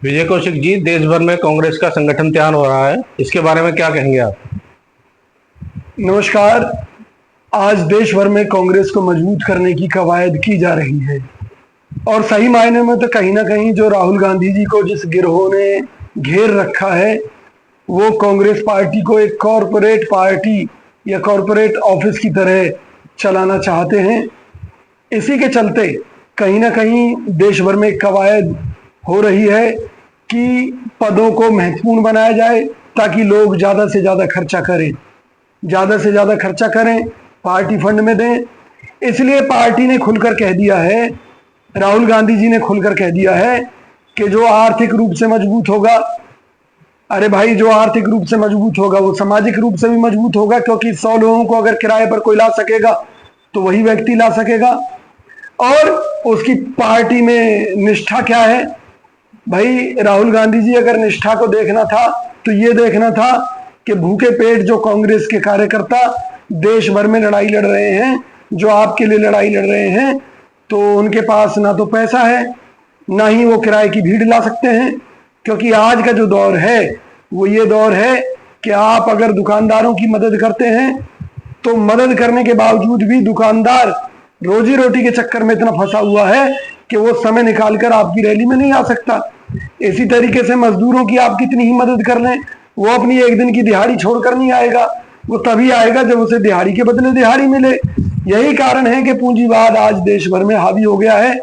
विजय कौशिक जी, देश भर में कांग्रेस का संगठन तैयार हो रहा है, इसके बारे में क्या कहेंगे आप? नमस्कार। आज देश भर में कांग्रेस को मजबूत करने की कवायद की जा रही है और सही मायने में तो कहीं ना कहीं जो राहुल गांधी जी को जिस गिरोह ने घेर रखा है वो कांग्रेस पार्टी को एक कॉरपोरेट पार्टी या कॉरपोरेट ऑफिस की तरह चलाना चाहते हैं। इसी के चलते कहीं ना कहीं देश भर में कवायद हो रही है कि पदों को महत्वपूर्ण बनाया जाए ताकि लोग ज़्यादा से ज़्यादा खर्चा करें, ज़्यादा से ज़्यादा खर्चा करें, पार्टी फंड में दें। इसलिए पार्टी ने खुलकर कह दिया है, राहुल गांधी जी ने खुलकर कह दिया है कि जो आर्थिक रूप से मजबूत होगा, अरे भाई जो आर्थिक रूप से मजबूत होगा वो सामाजिक रूप से भी मजबूत होगा, क्योंकि 100 लोगों को अगर किराए पर कोई ला सकेगा तो वही व्यक्ति ला सकेगा। और उसकी पार्टी में निष्ठा क्या है? भाई राहुल गांधी जी अगर निष्ठा को देखना था तो ये देखना था कि भूखे पेट जो कांग्रेस के कार्यकर्ता देश भर में लड़ाई लड़ रहे हैं, जो आपके लिए लड़ाई लड़ रहे हैं, तो उनके पास ना तो पैसा है, ना ही वो किराए की भीड़ ला सकते हैं। क्योंकि आज का जो दौर है वो ये दौर है कि आप अगर दुकानदारों की मदद करते हैं तो मदद करने के बावजूद भी दुकानदार रोजी रोटी के चक्कर में इतना फंसा हुआ है कि वो समय निकालकर आपकी रैली में नहीं आ सकता। इसी तरीके से मजदूरों की आप कितनी ही मदद कर लें, वो अपनी एक दिन की दिहाड़ी छोड़कर नहीं आएगा, वो तभी आएगा जब उसे दिहाड़ी के बदले दिहाड़ी मिले। यही कारण है कि पूंजीवाद आज देश भर में हावी हो गया है,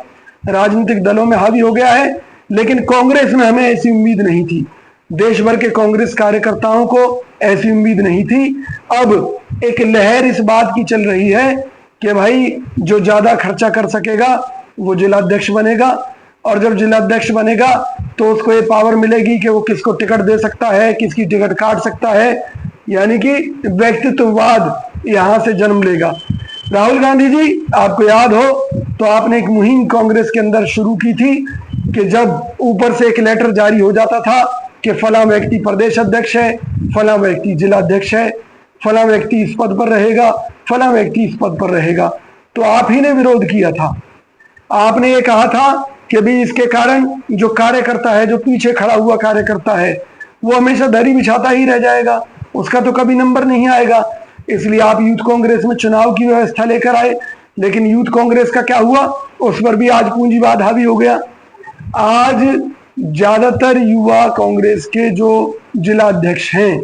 राजनीतिक दलों में हावी हो गया है। लेकिन कांग्रेस में हमें ऐसी उम्मीद नहीं थी, देश भर के कांग्रेस कार्यकर्ताओं को ऐसी उम्मीद नहीं थी। अब एक लहर इस बात की चल रही है कि भाई जो ज्यादा खर्चा कर सकेगा वो जिलाध्यक्ष बनेगा, और जब जिलाध्यक्ष बनेगा तो उसको ये पावर मिलेगी कि वो किसको टिकट दे सकता है, किसकी टिकट काट सकता है, यानी कि व्यक्तित्ववाद यहां से जन्म लेगा। राहुल गांधी जी, आपको याद हो तो आपने एक मुहिम कांग्रेस के अंदर शुरू की थी कि जब ऊपर से एक लेटर जारी हो जाता था कि फला व्यक्ति प्रदेश अध्यक्ष है, फला व्यक्ति जिलाध्यक्ष है, फला व्यक्ति इस पद पर रहेगा, फला व्यक्ति इस पद पर रहेगा, तो आप ही ने विरोध किया था। आपने ये कहा था कि भी इसके कारण जो कार्यकर्ता है, जो पीछे खड़ा हुआ कार्यकर्ता है, वो हमेशा दरी बिछाता ही रह जाएगा, उसका तो कभी नंबर नहीं आएगा। इसलिए आप यूथ कांग्रेस में चुनाव की व्यवस्था लेकर आए, लेकिन यूथ कांग्रेस का क्या हुआ? उस पर भी आज पूंजीवाद हावी हो गया। आज ज्यादातर युवा कांग्रेस के जो जिला अध्यक्ष हैं,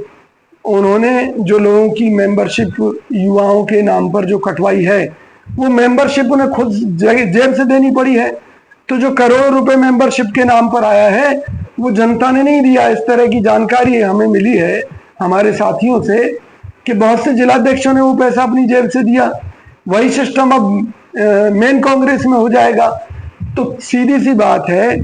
उन्होंने जो लोगों की मेंबरशिप युवाओं के नाम पर जो कटवाई है, वो मेंबरशिप उन्हें खुद जेब से देनी पड़ी है। तो जो करोड़ों रुपए मेंबरशिप के नाम पर आया है वो जनता ने नहीं दिया। इस तरह की जानकारी हमें मिली है हमारे साथियों से कि बहुत से जिलाध्यक्षों ने वो पैसा अपनी जेब से दिया। वही सिस्टम अब मेन कांग्रेस में हो जाएगा। तो सीधी सी बात है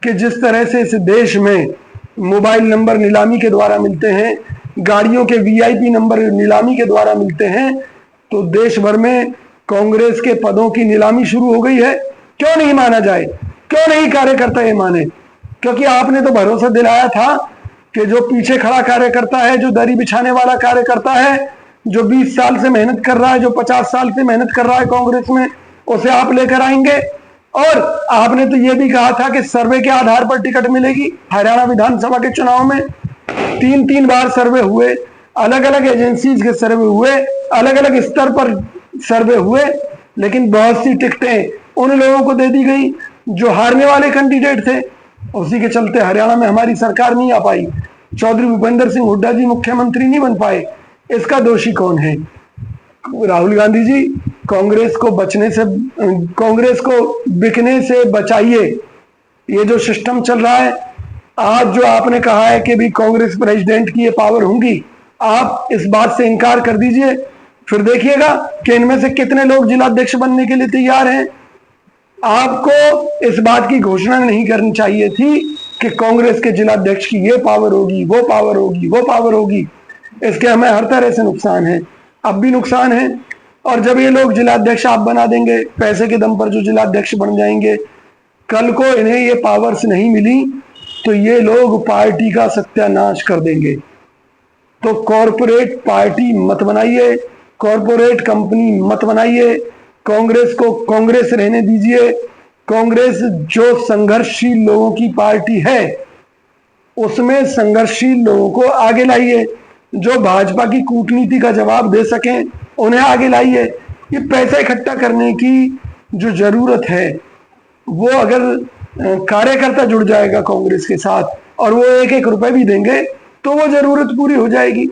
कि जिस तरह से इस देश में मोबाइल नंबर नीलामी के द्वारा मिलते हैं, गाड़ियों के वीआईपी नंबर नीलामी के द्वारा मिलते हैं, तो देश भर में कांग्रेस के पदों की नीलामी शुरू हो गई है। क्यों नहीं माना जाए? क्यों नहीं कार्यकर्ता ये माने? क्योंकि आपने तो भरोसा दिलाया था कि जो पीछे खड़ा कार्यकर्ता है, जो दरी बिछाने वाला कार्यकर्ता है, जो 20 साल से मेहनत कर रहा है, जो 50 साल से मेहनत कर रहा है कांग्रेस में, उसे आप लेकर आएंगे। और आपने तो ये भी कहा था कि सर्वे के आधार पर टिकट मिलेगी। हरियाणा विधानसभा के चुनाव में 3-3 बार सर्वे हुए, अलग अलग एजेंसीज के सर्वे हुए, अलग अलग स्तर पर सर्वे हुए, लेकिन बहुत सी टिकटें उन लोगों को दे दी गई जो हारने वाले कैंडिडेट थे। उसी के चलते हरियाणा में हमारी सरकार नहीं आ पाई, चौधरी भूपेंद्र सिंह हुड्डा जी मुख्यमंत्री नहीं बन पाए। इसका दोषी कौन है? राहुल गांधी जी, कांग्रेस को कांग्रेस को बिकने से बचाइए। ये जो सिस्टम चल रहा है, आज जो आपने कहा है कि भी कांग्रेस प्रेसिडेंट की ये पावर होंगी, आप इस बात से इनकार कर दीजिए, फिर देखिएगा कि इनमें से कितने लोग जिलाध्यक्ष बनने के लिए तैयार हैं। आपको इस बात की घोषणा नहीं करनी चाहिए थी कि कांग्रेस के जिलाध्यक्ष की ये पावर होगी, वो पावर होगी, वो पावर होगी। इसके हमें हर तरह से नुकसान है, अब भी नुकसान है। और जब ये लोग जिलाध्यक्ष आप बना देंगे, पैसे के दम पर जो जिलाध्यक्ष बन जाएंगे, कल को इन्हें ये पावर्स नहीं मिली तो ये लोग पार्टी का सत्यानाश कर देंगे। तो कॉरपोरेट पार्टी मत बनाइए, कॉरपोरेट कंपनी मत बनाइए, कांग्रेस को कांग्रेस रहने दीजिए। कांग्रेस जो संघर्षशील लोगों की पार्टी है उसमें संघर्षशील लोगों को आगे लाइए, जो भाजपा की कूटनीति का जवाब दे सकें उन्हें आगे लाइए। ये पैसा इकट्ठा करने की जो जरूरत है, वो अगर कार्यकर्ता जुड़ जाएगा कांग्रेस के साथ और वो एक एक रुपए भी देंगे तो वो जरूरत पूरी हो जाएगी।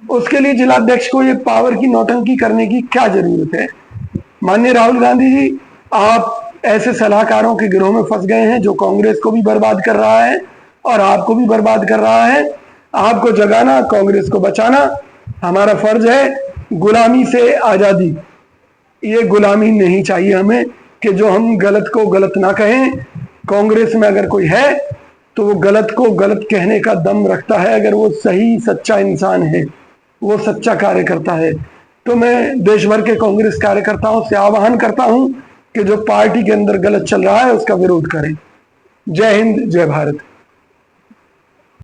उसके लिए जिलाध्यक्ष को ये पावर की नौटंकी करने की क्या जरूरत है? माननीय राहुल गांधी जी, आप ऐसे सलाहकारों के गिरोह में फंस गए हैं जो कांग्रेस को भी बर्बाद कर रहा है और आपको भी बर्बाद कर रहा है। आपको जगाना, कांग्रेस को बचाना हमारा फर्ज है। गुलामी से आजादी, ये गुलामी नहीं चाहिए हमें कि जो हम गलत को गलत ना कहें। कांग्रेस में अगर कोई है तो वो गलत को गलत कहने का दम रखता है, अगर वो सही सच्चा इंसान है, वो सच्चा कार्यकर्ता है। तो मैं देश भर के कांग्रेस कार्यकर्ताओं से आह्वान करता हूं कि जो पार्टी के अंदर गलत चल रहा है उसका विरोध करें। जय हिंद, जय भारत।